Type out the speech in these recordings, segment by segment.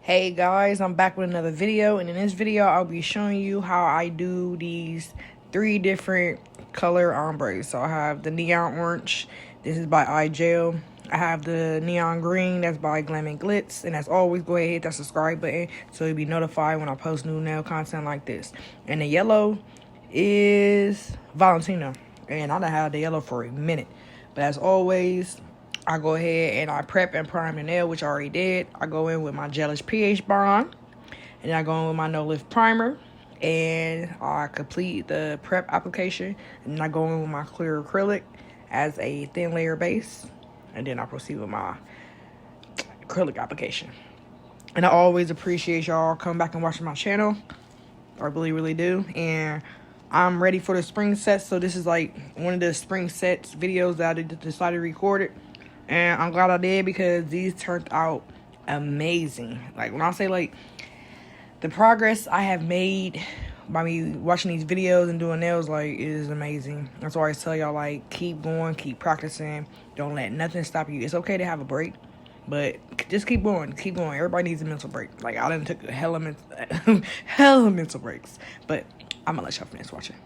Hey guys, I'm back with another video, and in this video I'll be showing you how I do these three different color ombres. So I have the neon orange, this is by iGel. I have the neon green, that's by Glam and Glitz. And as always, go ahead and hit that subscribe button so you'll be notified when I post new nail content like this. And the yellow is Valentino, and I done had the yellow for a minute. But as always, I go ahead and I prep and prime the nail, which I already did. I go in with my Gelish pH bond, and I go in with my no lift primer, and I complete the prep application, and I go in with my clear acrylic as a thin layer base, and then I proceed with my acrylic application. And I always appreciate y'all coming back and watching my channel. I really do. And I'm ready for the spring sets, so this is like one of the spring sets videos that I decided to record it. And I'm glad I did because these turned out amazing. Like, when I say, like, the progress I have made by me watching these videos and doing nails, like, is amazing. That's why I tell y'all, like, keep going, keep practicing. Don't let nothing stop you. It's okay to have a break, but just keep going, keep going. Everybody needs a mental break. Like, I done took a hella mental breaks. But I'm gonna let y'all finish watching.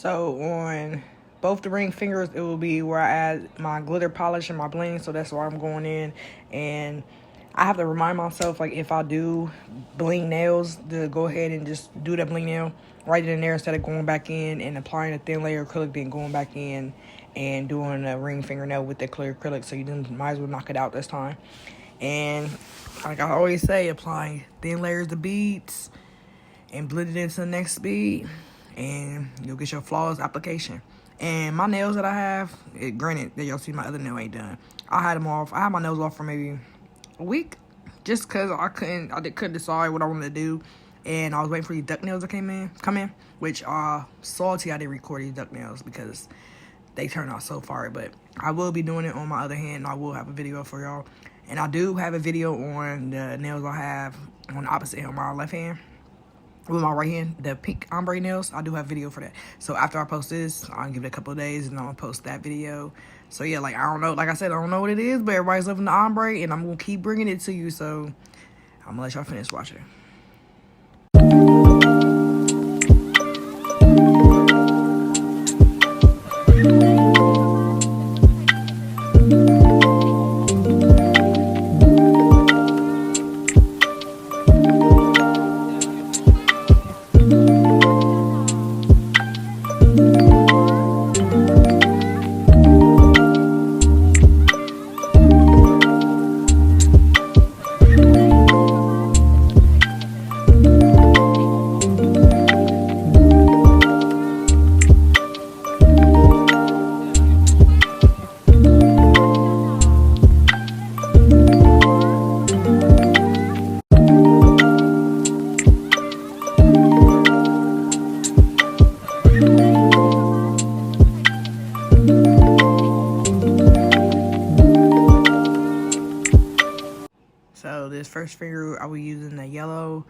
So on both the ring fingers, it will be where I add my glitter polish and my bling. So that's where I'm going in. And I have to remind myself, like, if I do bling nails, to go ahead and just do that bling nail right in there instead of going back in and applying a thin layer of acrylic, then going back in and doing a ring fingernail with the clear acrylic. So you might as well knock it out this time. And like I always say, apply thin layers of beads and blend it into the next bead, and you'll get your flawless application. And my nails that I have, granted that y'all see my other nail ain't done, I had them off. I had my nails off for maybe a week, just because I couldn't decide what I wanted to do, and I was waiting for these duck nails to come in, which salty I didn't record these duck nails because they turned out so far. But I will be doing it on my other hand, and I will have a video for y'all. And I do have a video on the nails I have on the opposite hand, on my left hand. With my right hand, the pink ombre nails, I do have video for that. So after I post this, I'll give it a couple of days and I'll post that video. So yeah, like, I don't know, like I said, I don't know what it is, but everybody's loving the ombre and I'm gonna keep bringing it to you. So I'm gonna let y'all finish watching. So this first finger, I was using the yellow,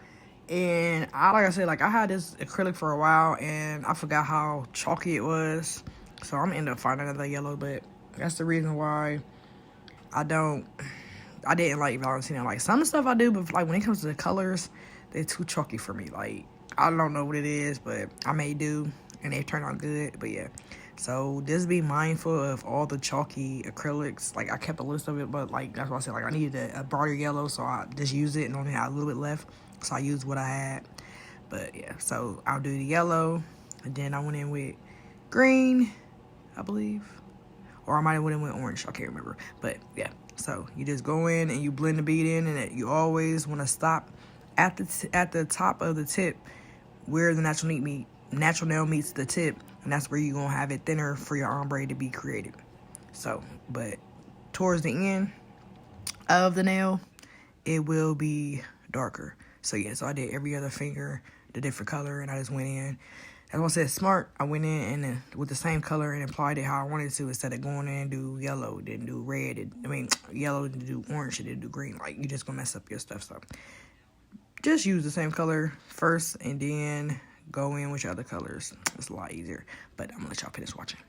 and like I said, like, I had this acrylic for a while, and I forgot how chalky it was, so I'm gonna end up finding another yellow. But that's the reason why I didn't like Valentino. Like, some stuff I do, but like when it comes to the colors, they're too chalky for me. Like, I don't know what it is, but I may do, and they turn out good. But yeah. So just be mindful of all the chalky acrylics. Like, I kept a list of it, but like, that's why I said, like, I needed a brighter yellow, so I just used it and only had a little bit left. So I used what I had. But yeah, so I'll do the yellow, and then I went in with green, I believe. Or I might have went in with orange, I can't remember. But yeah, so you just go in and you blend the bead in, and you always want to stop at the top of the tip where the natural nail meets the tip, and that's where you're gonna have it thinner for your ombre to be created. So, but towards the end of the nail, it will be darker. So yeah, so I did every other finger the different color, and I just went in. As I said, smart, I went in and then with the same color and applied it how I wanted to, instead of going in and do yellow, then do red, yellow, then do orange, then do green. Like, you just gonna mess up your stuff. So just use the same color first and then go in with your other colors. It's a lot easier. But I'm gonna let y'all finish watching.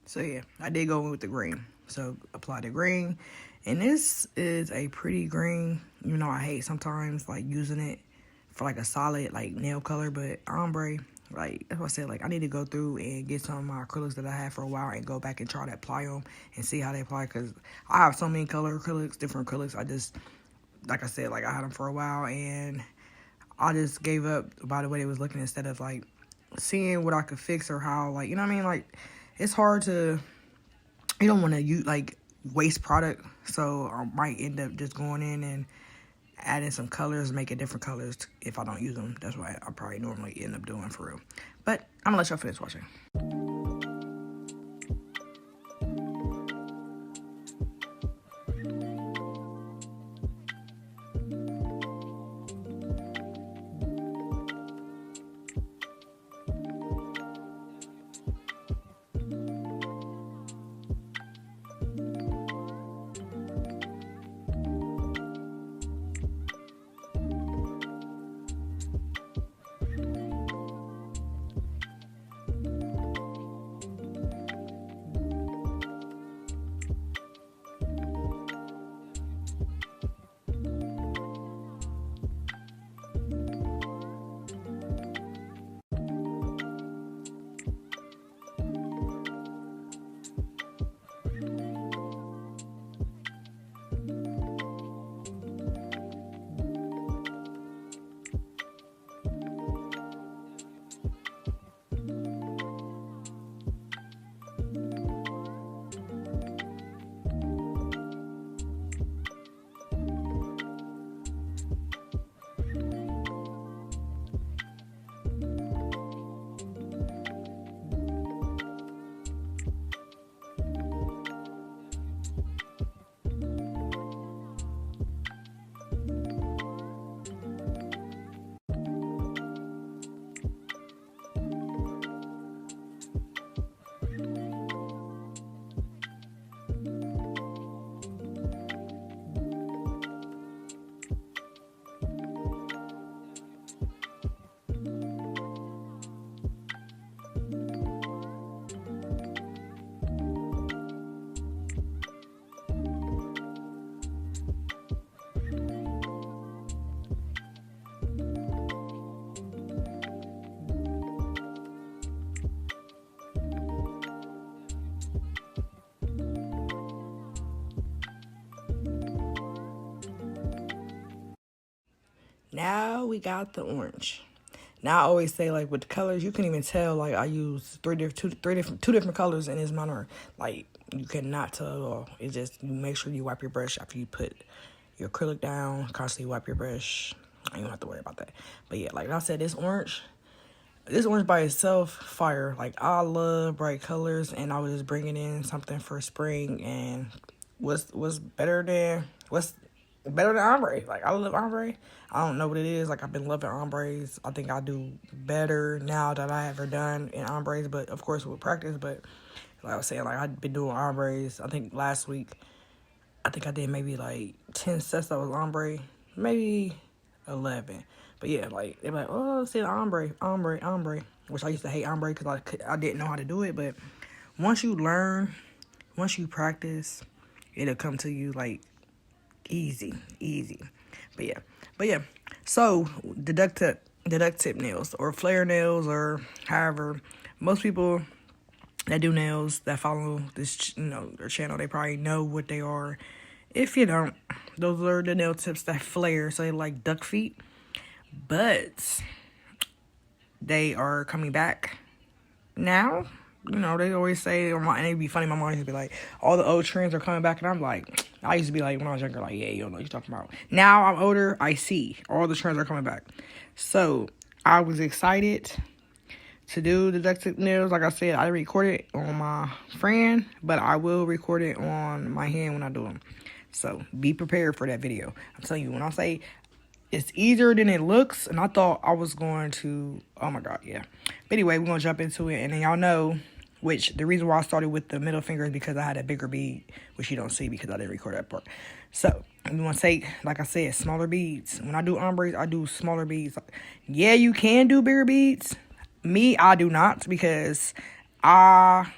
So yeah, I did go in with the green. So apply the green. And this is a pretty green. You know, I hate sometimes like using it for like a solid like nail color, but ombre, like that's what I said, like I need to go through and get some of my acrylics that I had for a while and go back and try to apply them and see how they apply, because I have so many color acrylics, different acrylics. I just, like I said, like I had them for a while and I just gave up by the way they was looking instead of like seeing what I could fix or how, like, you know what I mean? Like, it's hard to, you don't want to use like waste product, so I might end up just going in and adding some colors, making different colors if I don't use them. That's what I probably normally end up doing for real. But I'm gonna let y'all finish watching. Now we got the orange. Now I always say, like, with the colors, you can even tell, like, I use two different colors in this manner. Like, you cannot tell at all. It's just, you make sure you wipe your brush after you put your acrylic down. Constantly wipe your brush. You don't have to worry about that. But yeah, like I said, this orange by itself, fire. Like, I love bright colors, and I was just bringing in something for spring, and what's better than ombre? Like, I love ombre. I don't know what it is. Like, I've been loving ombres. I think I do better now that I ever done in ombres, but of course with practice. But like I was saying, like, I've been doing ombres. I think last week, I think I did maybe like 10 sets that was ombre, maybe 11. But yeah, like, they're like, oh, see the ombre, which I used to hate ombre because I didn't know how to do it. But once you learn, once you practice, it'll come to you like easy. But yeah, so deduct tip nails or flare nails, or however, most people that do nails that follow this, their channel, they probably know what they are. If you don't, those are the nail tips that flare, so they like duck feet, but they are coming back now. They always say, and it'd be funny, my mom used to be like, all the old trends are coming back, and I'm like, I used to be like, when I was younger, like, yeah, you don't know what you're talking about. Now I'm older, I see all the trends are coming back. So I was excited to do the deductive nails. Like I said, I recorded it on my friend, but I will record it on my hand when I do them. So be prepared for that video. I'm telling you, when I say it's easier than it looks, and I thought I was going to, oh my God, yeah. But anyway, we're going to jump into it, and then y'all know, which the reason why I started with the middle finger is because I had a bigger bead, which you don't see because I didn't record that part. So we want to take, like I said, smaller beads. When I do ombres, I do smaller beads. Yeah, you can do bigger beads. Me, I do not, because I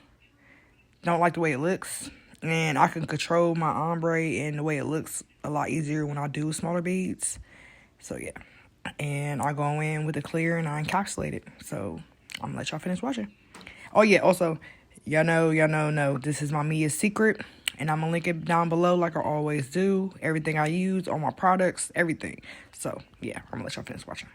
don't like the way it looks. And I can control my ombre and the way it looks a lot easier when I do smaller beads. So yeah. And I go in with the clear and I encapsulate it. So I'm gonna let y'all finish watching. Oh yeah, also, y'all know, this is my Mia's secret. And I'm gonna link it down below like I always do. Everything I use, all my products, everything. So yeah, I'm gonna let y'all finish watching.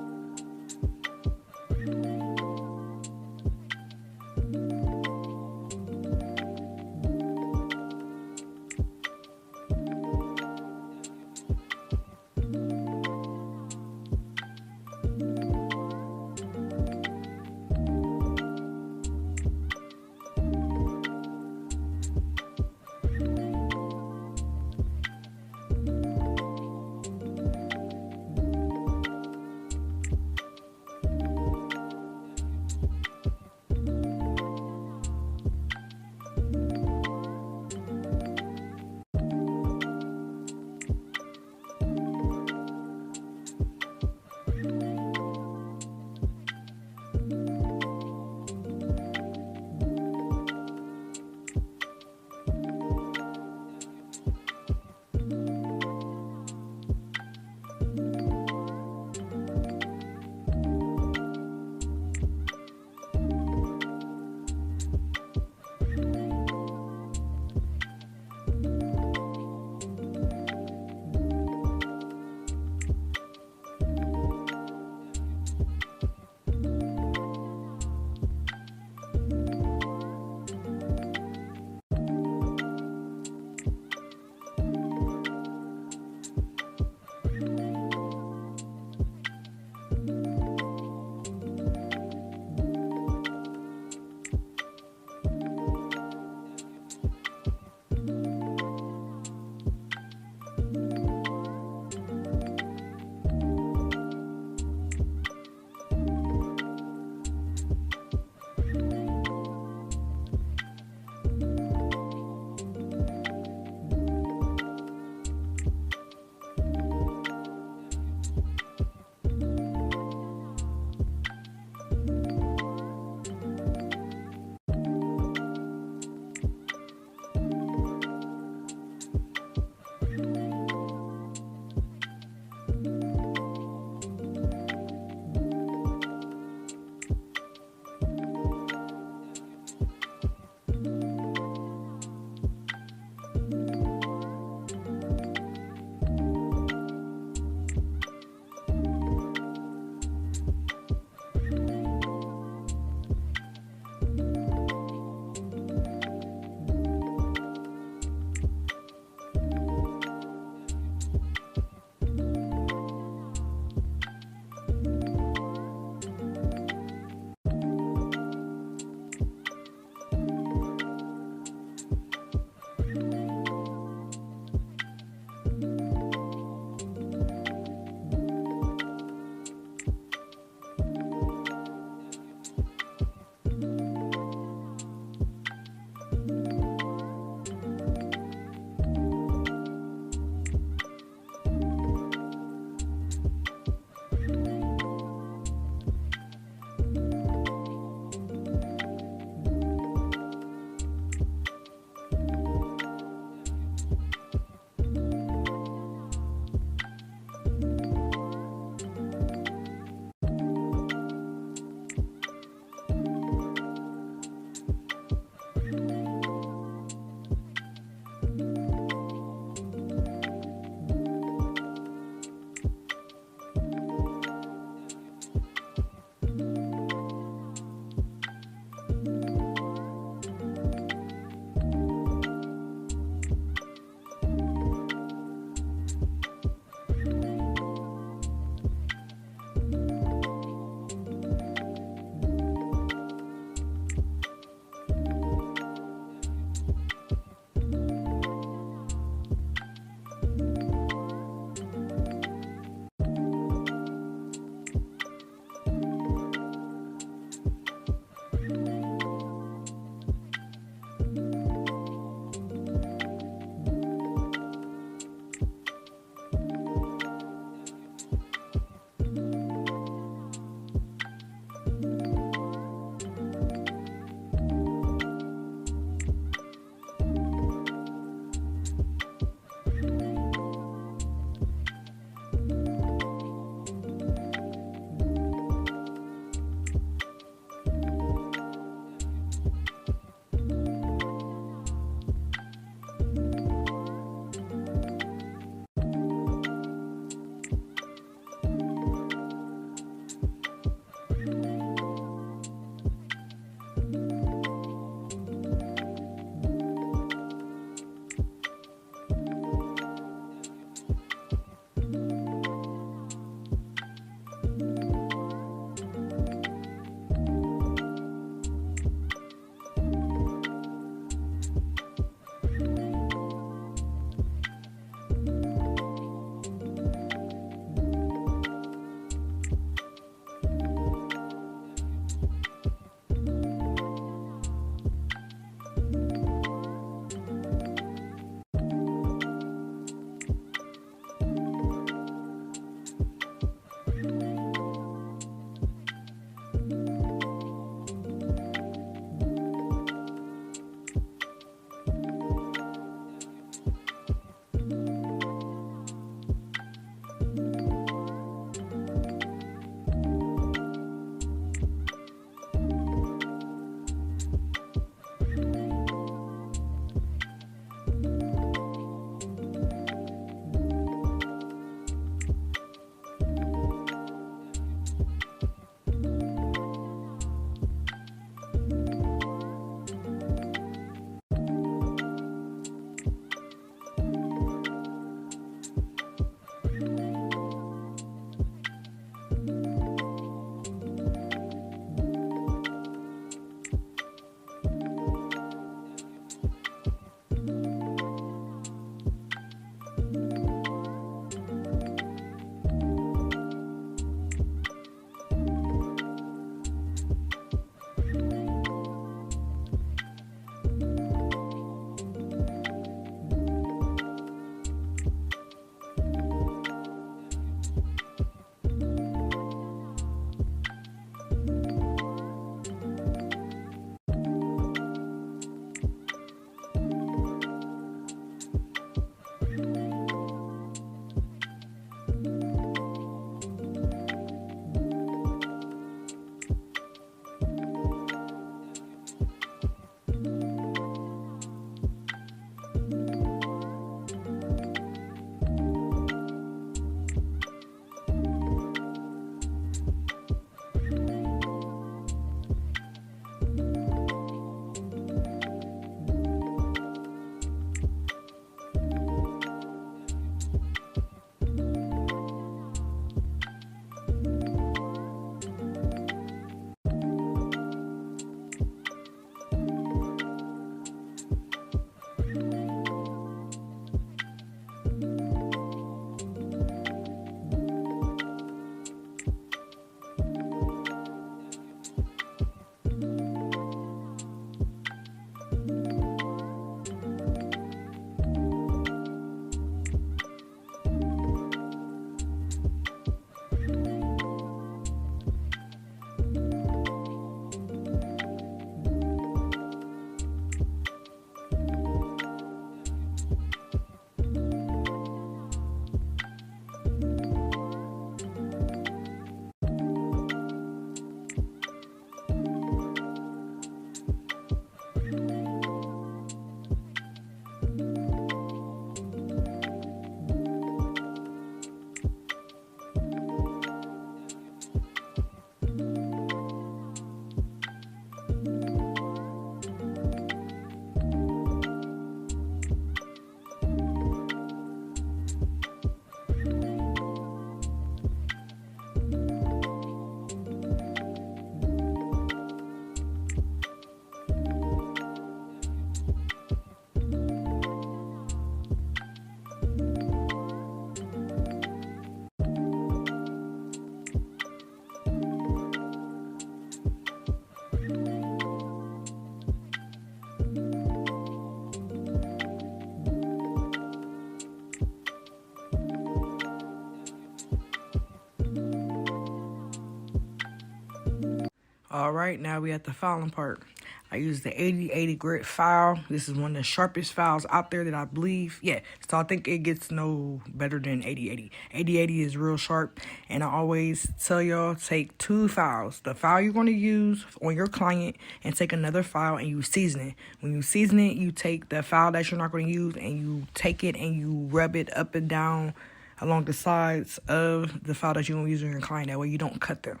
All right, now we at the filing part. I use the 8080 grit file. This is one of the sharpest files out there that I believe. Yeah, so I think it gets no better than 8080. 8080 is real sharp, and I always tell y'all, take two files. The file you're going to use on your client, and take another file and you season it. When you season it, you take the file that you're not going to use and you take it and you rub it up and down along the sides of the file that you're going to use on your client. That way you don't cut them,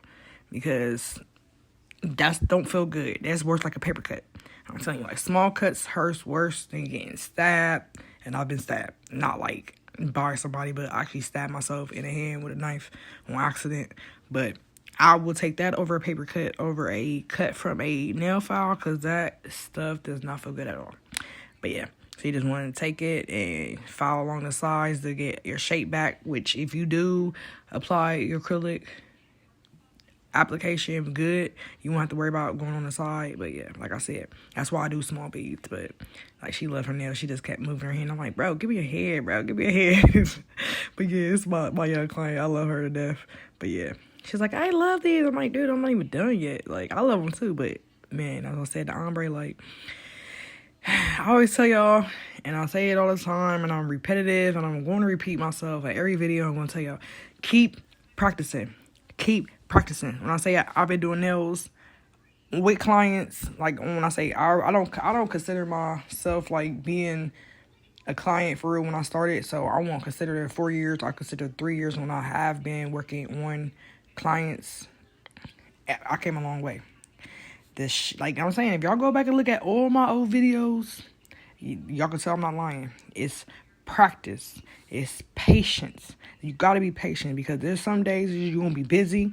because that don't feel good. That's worse like a paper cut. I'm telling you, like, small cuts hurts worse than getting stabbed. And I've been stabbed. Not like by somebody, but I actually stabbed myself in the hand with a knife on accident. But I will take that over a paper cut, over a cut from a nail file, because that stuff does not feel good at all. But yeah, so you just want to take it and file along the sides to get your shape back, which if you do apply your acrylic application good, you won't have to worry about going on the side. But yeah, like I said, that's why I do small beads. But like, she loved her nails, she just kept moving her hand. I'm like, bro, give me a head, bro, give me a head. But yeah, it's my young client, I love her to death. But yeah, she's like, I love these. I'm like, dude, I'm not even done yet. Like, I love them too, but man, as I said, the ombre, like, I always tell y'all, and I say it all the time, and I'm repetitive, and I'm going to repeat myself at every video. I'm going to tell y'all, keep practicing. Keep practicing. When I say I've been doing nails with clients, like, when I say I don't consider myself like being a client for real when I started. So I won't consider it 4 years. I consider 3 years when I have been working on clients. I came a long way. Like I'm saying, if y'all go back and look at all my old videos, y'all can tell I'm not lying. It's practice. It's patience. You got to be patient, because there's some days you're going to be busy.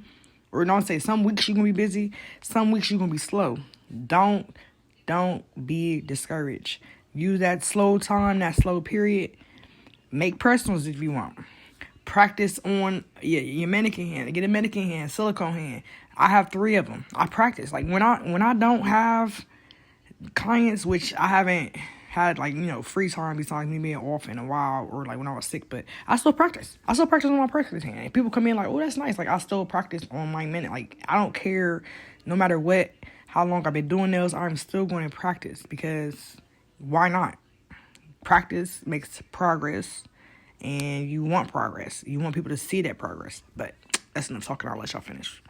Or don't say, some weeks you're going to be busy. Some weeks you're going to be slow. Don't be discouraged. Use that slow time, that slow period. Make press-ons if you want. Practice on your mannequin hand. Get a mannequin hand, silicone hand. I have 3 of them. I practice. Like, when I don't have clients, which I haven't had, like, you know, free time besides me being off in a while, or like when I was sick, but I still practice. I still practice on my practice hand. And people come in like, oh, that's nice. Like, I still practice on my minute. Like, I don't care, no matter what, how long I've been doing nails, I'm still going to practice, because why not? Practice makes progress, and you want progress. You want people to see that progress. But that's enough talking. I'll let y'all finish.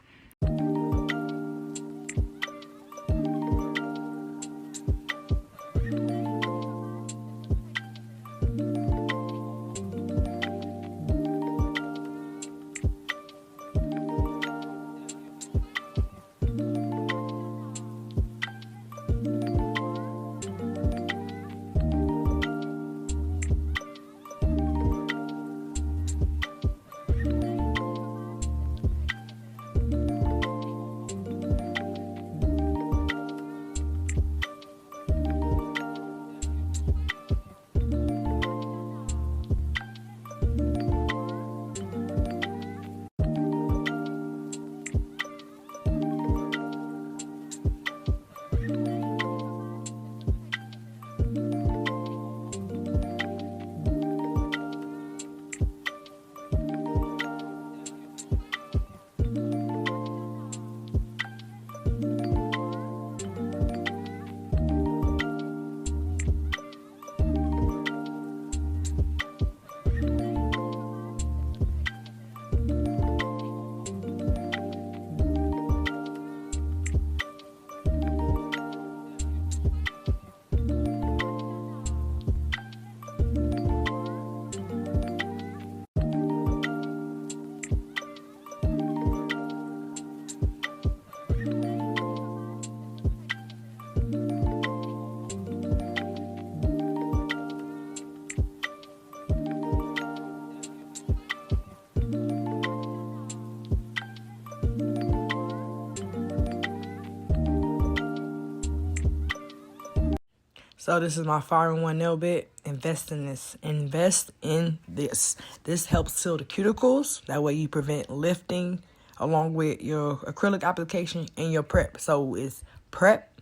So this is my 5-in-1 nail bit. Invest in this. Invest in this. This helps seal the cuticles. That way you prevent lifting along with your acrylic application and your prep. So it's prep,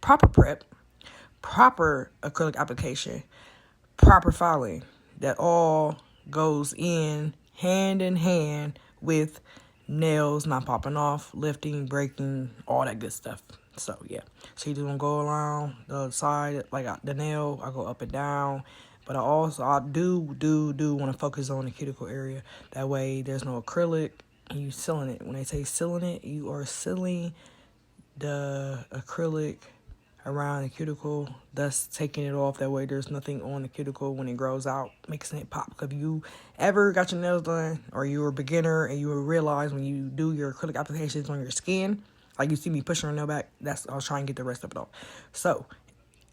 proper acrylic application, proper filing. That all goes in hand with nails not popping off, lifting, breaking, all that good stuff. So yeah, so you just gonna go around the side, like the nail, I go up and down. But I do want to focus on the cuticle area. That way there's no acrylic and you sealing it. When they say sealing it, you are sealing the acrylic around the cuticle, thus taking it off. That way there's nothing on the cuticle when it grows out, making it pop. If you ever got your nails done, or you're a beginner and you will realize when you do your acrylic applications on your skin, like you see me pushing my nail back, I was trying to get the rest of it off. So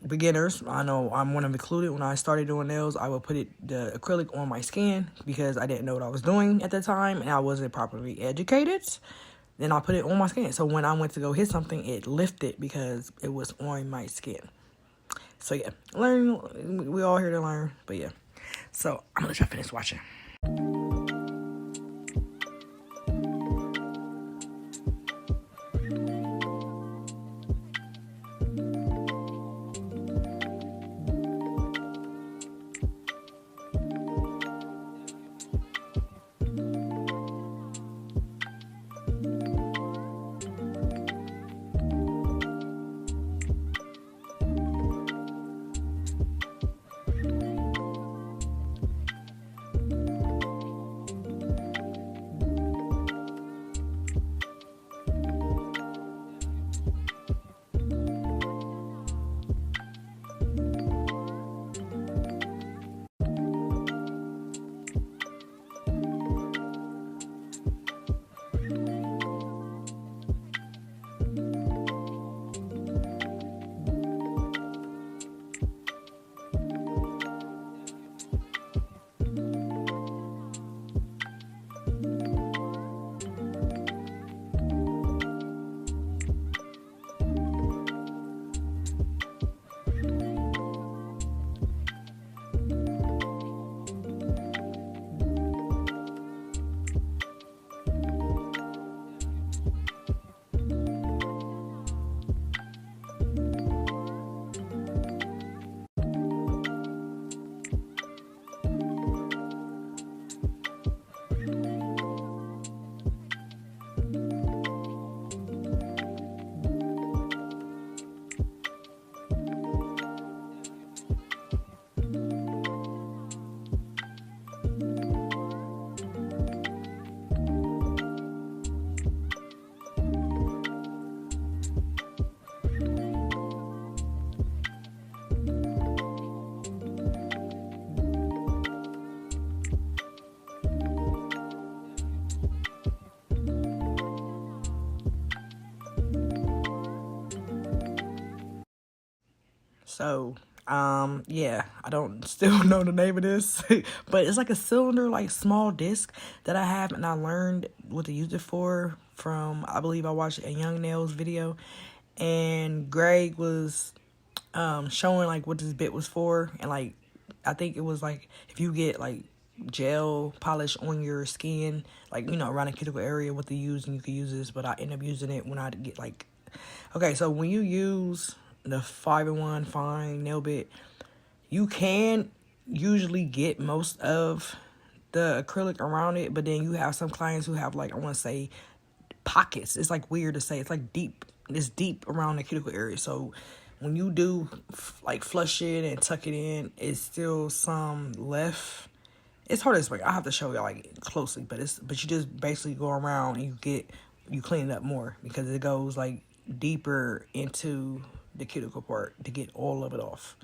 beginners, I know I'm one of included. When I started doing nails, I would put the acrylic on my skin because I didn't know what I was doing at the time and I wasn't properly educated. Then I put it on my skin. So when I went to go hit something, it lifted because it was on my skin. So yeah, we all here to learn. But yeah, so I'm gonna let y'all finish watching. So, yeah, I don't still know the name of this, but it's like a cylinder, like small disc that I have, and I learned what to use it for from, I believe I watched a Young Nails video, and Greg was showing like what this bit was for, and like I think it was like if you get like gel polish on your skin, like around the cuticle area, what to use, and you could use this. But I end up using it when I get like, okay, so when you use the 5-in-1 fine nail bit, you can usually get most of the acrylic around it, but then you have some clients who have like, I want to say pockets. It's like weird to say. It's like deep. It's deep around the cuticle area. So when you do like flush it and tuck it in, it's still some left. It's hard to explain. I have to show you like closely, but you just basically go around and you clean it up more because it goes like deeper into the cuticle part to get all of it off.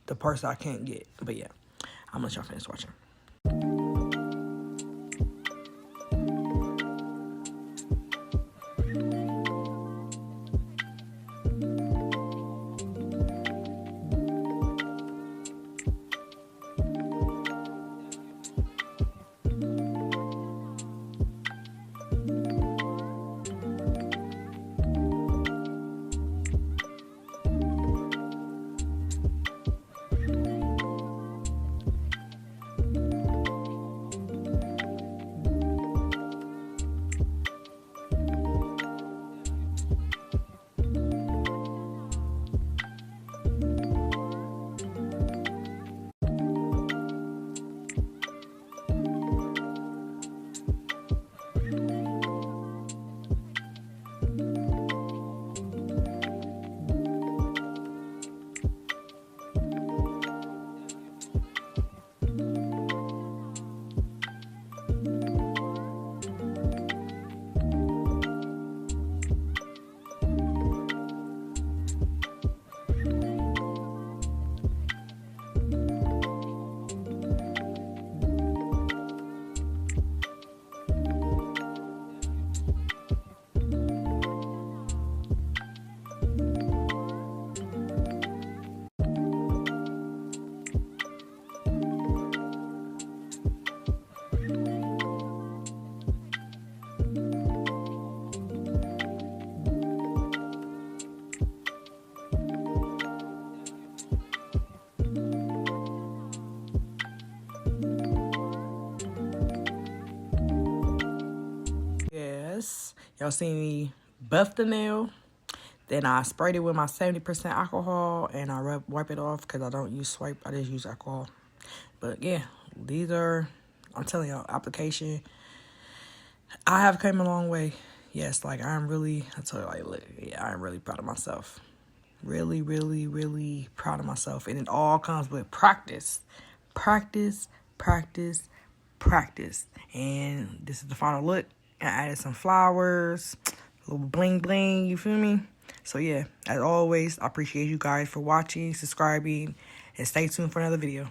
The parts I can't get. But yeah, I'm gonna let y'all finish watching. Y'all see me buff the nail. Then I sprayed it with my 70% alcohol, and I wipe it off because I don't use swipe. I just use alcohol. But yeah, these are, I'm telling y'all, application. I have come a long way. Yes, like I'm really, I told you, like, look, yeah, I'm really proud of myself. Really, really, really proud of myself. And it all comes with practice. Practice, practice, practice. And this is the final look. I added some flowers, a little bling bling, you feel me? So yeah, as always, I appreciate you guys for watching, subscribing, and stay tuned for another video.